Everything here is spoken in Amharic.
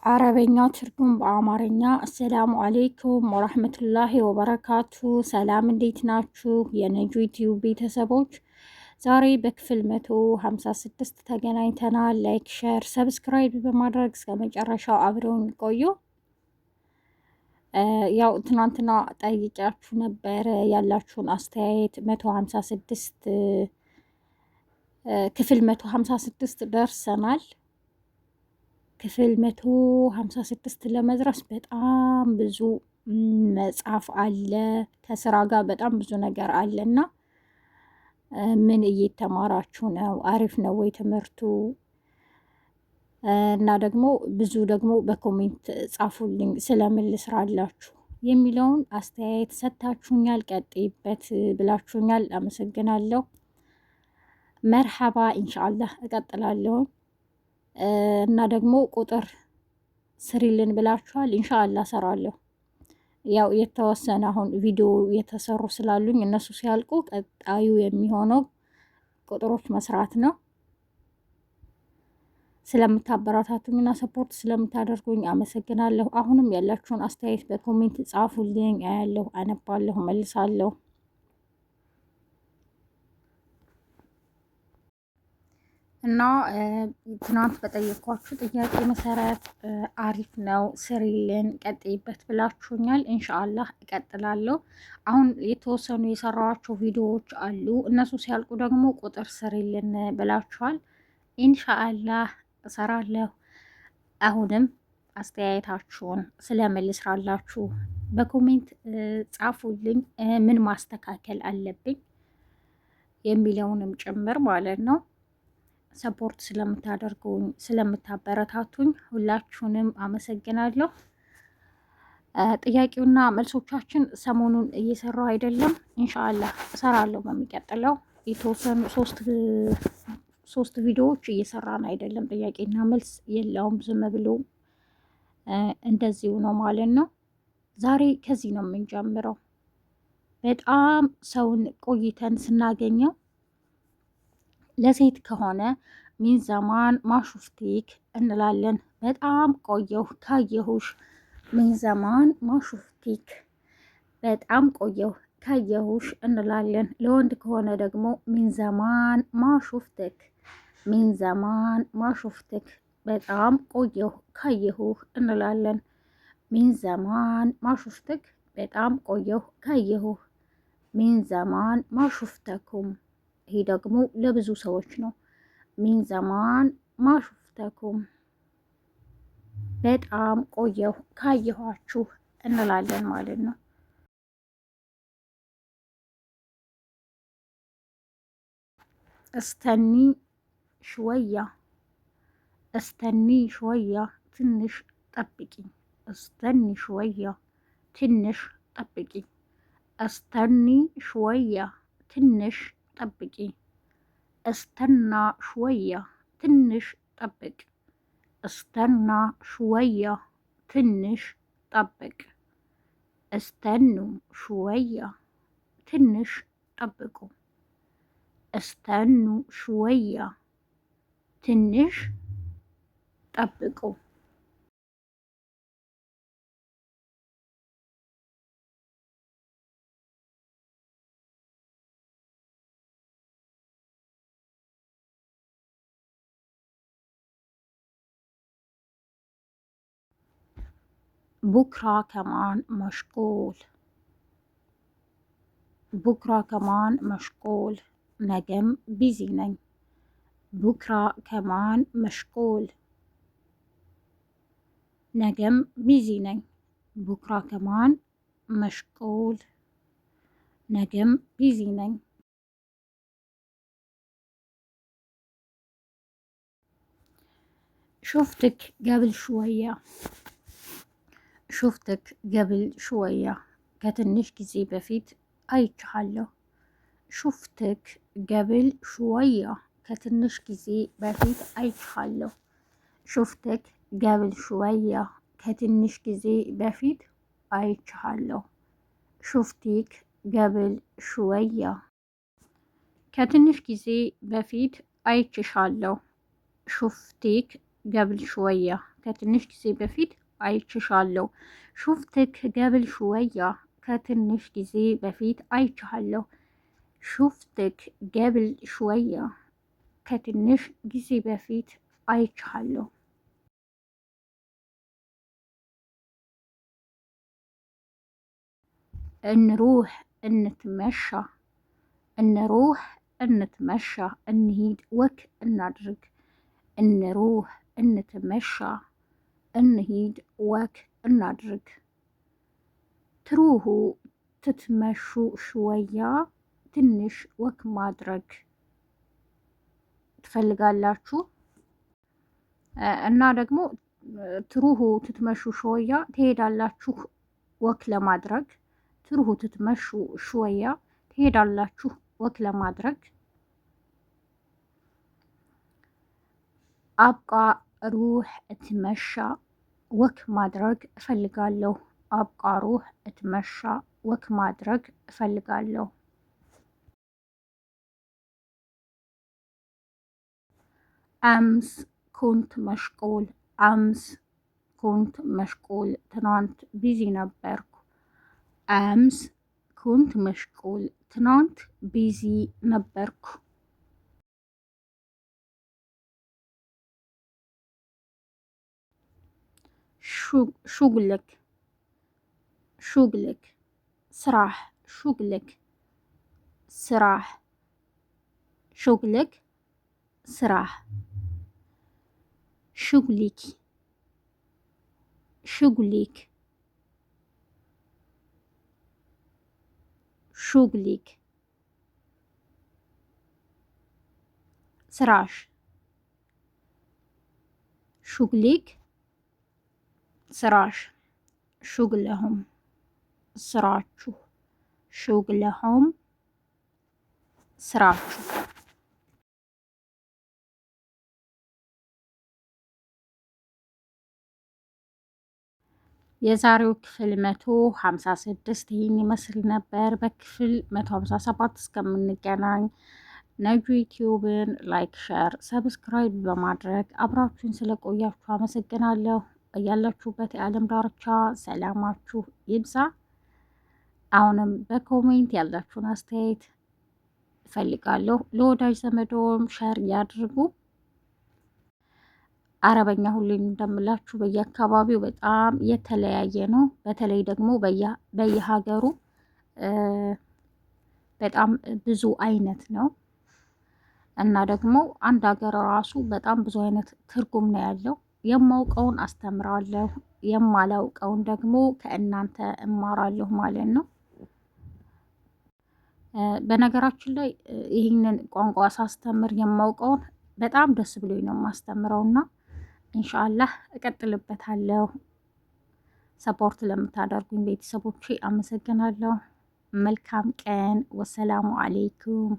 አረበኛ ትርጉም በአማርኛ። አሰላሙ አሌይኩም ወራህመቱላሂ ወበረካቱ። ሰላም እንዴት ናችሁ የነጁ ዩቲዩብ ቤተሰቦች? ዛሬ በክፍል 156 ተገናኝተናል። ላይክ፣ ሼር፣ ሰብስክራይብ በማድረግ እስከ መጨረሻው አብረውን ቆዩ። ያው ትናንትና ጠይቂያችሁ ነበረ ያላችሁን አስተያየት 156 ክፍል 156 ደርሰናል። ክፍል 156 ለመድረስ በጣም ብዙ መጽሐፍ አለ። ከስራ ጋር በጣም ብዙ ነገር አለና ምን እየተማራችሁ ነው? አሪፍ ነው ወይ ትምህርቱ? እና ደግሞ ብዙ ደግሞ በኮሜንት ጻፉልኝ ስለምን ልስራላችሁ የሚለውን አስተያየት ሰጥታችሁኛል። ቀጥይበት ብላችሁኛል። አመሰግናለሁ። መርሐባ ኢንሻአላህ እቀጥላለሁ። እና ደግሞ ቁጥር ስሪልን ብላችኋል። ኢንሻአላህ ሰራለሁ። ያው የተወሰነ አሁን ቪዲዮ የተሰሩ ስላሉኝ እነሱ ሲያልቁ ቀጣዩ የሚሆነው ቁጥሮች መስራት ነው። ስለምታበረታቱኝና ሰፖርት ስለምታደርጉኝ አመሰግናለሁ። አሁንም ያላችሁን አስተያየት በኮሜንት ጻፉልኝ። አያለሁ፣ አነባለሁ፣ መልሳለሁ። እና ትናንት በጠየኳችሁ ጥያቄ መሰረት አሪፍ ነው ስሪልን ቀጥይበት ብላችሁኛል። ኢንሻአላህ እቀጥላለሁ። አሁን የተወሰኑ የሰራኋቸው ቪዲዮዎች አሉ። እነሱ ሲያልቁ ደግሞ ቁጥር ስሪልን ብላችኋል። ኢንሻአላህ እሰራለሁ። አሁንም አስተያየታችሁን ስለምልስራላችሁ በኮሜንት ጻፉልኝ። ምን ማስተካከል አለብኝ የሚለውንም ጭምር ማለት ነው። ሰፖርት ስለምታደርጉኝ ስለምታበረታቱኝ ሁላችሁንም አመሰግናለሁ። ጥያቄውና መልሶቻችን ሰሞኑን እየሰራው አይደለም። ኢንሻአላህ እሰራለሁ። በሚቀጥለው የተወሰኑ ሶስት ቪዲዮዎች እየሰራን አይደለም። ጥያቄና መልስ የለውም። ዝም ብሎ እንደዚሁ ነው ማለት ነው። ዛሬ ከዚህ ነው የምንጀምረው። በጣም ሰውን ቆይተን ስናገኘው ለሴት ከሆነ ሚን ዘማን ማሹፍቲክ እንላለን። በጣም ቆየሁ ካየሁሽ። ሚን ዘማን ማሹፍቲክ፣ በጣም ቆየሁ ካየሁሽ እንላለን። ለወንድ ከሆነ ደግሞ ሚን ዘማን ማሹፍትክ፣ ሚን ዘማን ማሹፍትክ፣ በጣም ቆየሁ ካየሁህ እንላለን። ሚን ዘማን ማሹፍትክ፣ በጣም ቆየሁ ካየሁህ። ሚን ዘማን ማሹፍተኩም፣ ይሄ ደግሞ ለብዙ ሰዎች ነው። ሚን ዘማን ማሹፍተኩም፣ በጣም ቆየሁ ካየኋችሁ እንላለን ማለት ነው። እስተኒ ሽወያ፣ እስተኒ ሽወያ፣ ትንሽ ጠብቂኝ። እስተኒ ሽወያ፣ ትንሽ ጠብቂኝ። እስተኒ ሽወያ፣ ትንሽ ጠብቂ። እስተና ሽወያ፣ ትንሽ ጠብቅ። እስተና ሽወያ፣ ትንሽ ጠብቅ። እስተኑ ሽወያ፣ ትንሽ ጠብቁ። እስተኑ ሽወያ፣ ትንሽ ጠብቁ። ቡክራ ከማን መሽቁል፣ ቡክራ ከማን መሽቁል፣ ነገም ቢዚ ነኝ። ቡክራ ከማን መሽቁል፣ ነገም ቢዚ ነኝ። ቡክራ ከማን መሽቁል፣ ነገም ቢዚ ነኝ። ሹፍትክ ገብል ሽወያ፣ ሹፍትክ ገብል ሽወያ፣ ከትንሽ ጊዜ በፊት አይቻለሁ። ሹፍትክ ገብል ሽወያ፣ ከትንሽ ጊዜ በፊት አይቻለሁ። ሹፍትክ ገብል ሽወያ፣ ከትንሽ ጊዜ በፊት አይቻለሁ። ሹፍቲክ ገብል ሽወያ፣ ከትንሽ ጊዜ በፊት አይችሻለሁ። ሹፍቲክ قبل شوية ከትንሽ ጊዜ በፊት አይችሻለሁ። ሹፍትክ قبل شوية ከትንሽ ጊዜ በፊት አይችሃለሁ። ሹፍትክ قبل شوية ከትንሽ ጊዜ በፊት አይችሃለሁ። እንሩህ እንትመሻ እንሩህ እንትመሻ እንሂድ ወክ እናድርግ። እንሩህ እንትመሻ እንሂድ ወክ እናድርግ። ትሩሁ ትትመሹ ሽወያ ትንሽ ወክ ማድረግ ትፈልጋላችሁ እና ደግሞ ትሩሁ ትትመሹ ሽወያ ትሄዳላችሁ ወክ ለማድረግ። ትሩሁ ትትመሹ ሽወያ ትሄዳላችሁ ወክ ለማድረግ። አብቃ ሩህ እትመሻ ወክ ማድረግ እፈልጋለሁ። አብቃ ሩህ እትመሻ ወክ ማድረግ እፈልጋለሁ። አምስ ኩንት መሽቁል አምስ ኩንት መሽቁል ትናንት ቢዚ ነበርኩ። አምስ ኩንት መሽቁል ትናንት ቢዚ ነበርኩ። ሹግልክ ሹግልክ ስራህ ሹግልክ ስራህ ሹግልክ ስራህ ሹግሊክ ሹግሊክ ሹግሊክ ስራሽ ሹግሊክ ስራሽ ሹግለሁም ስራችሁ ሹግለሁም ስራችሁ። የዛሬው ክፍል 156 ይህን ይመስል ነበር። በክፍል 157 እስከምንገናኝ ነጁ ዩቲዩብን ላይክ፣ ሸር፣ ሰብስክራይብ በማድረግ አብራችሁን ስለቆያችሁ አመሰግናለሁ። ያላችሁበት የዓለም ዳርቻ ሰላማችሁ ይብዛ። አሁንም በኮሜንት ያላችሁን አስተያየት እፈልጋለሁ። ለወዳጅ ዘመዶም ሸር ያድርጉ። አረበኛ ሁሌም እንደምላችሁ በየአካባቢው በጣም የተለያየ ነው። በተለይ ደግሞ በየሀገሩ በጣም ብዙ አይነት ነው እና ደግሞ አንድ ሀገር ራሱ በጣም ብዙ አይነት ትርጉም ነው ያለው። የማውቀውን አስተምራለሁ፣ የማላውቀውን ደግሞ ከእናንተ እማራለሁ ማለት ነው። በነገራችን ላይ ይህንን ቋንቋ ሳስተምር የማውቀውን በጣም ደስ ብሎኝ ነው የማስተምረውና ኢንሻአላህ እቀጥልበታለሁ። ሰፖርት ለምታደርጉኝ ቤተሰቦቼ አመሰግናለሁ። መልካም ቀን። ወሰላሙ አሌይኩም